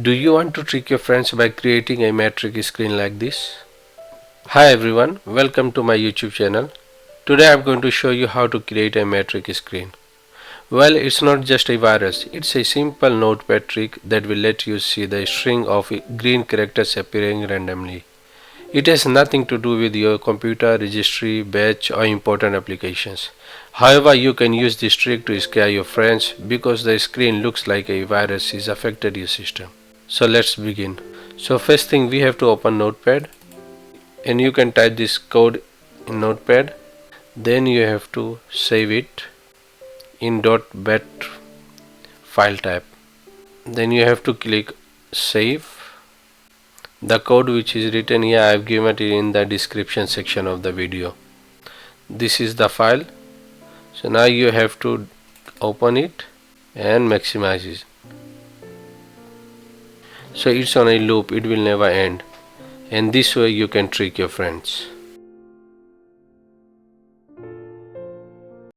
Do you want to trick your friends by creating a metric screen like this? Hi everyone, welcome to my YouTube channel. Today I'm going to show you how to create a metric screen. Well, it's not just a virus, it's a simple notepad trick that will let you see the string of green characters appearing randomly. It has nothing to do with your computer, registry, batch or important applications. However, you can use this trick to scare your friends because the screen looks like a virus is affected your system. So let's begin. So first thing, we have to open Notepad and you can type this code in Notepad. Then you have to save it in .bat file type. Then you have to click save. The code which is written here I have given it in the description section of the video. This is the file. So now you have to open it and maximize it. So it's on a loop, it will never end, and this way you can trick your friends.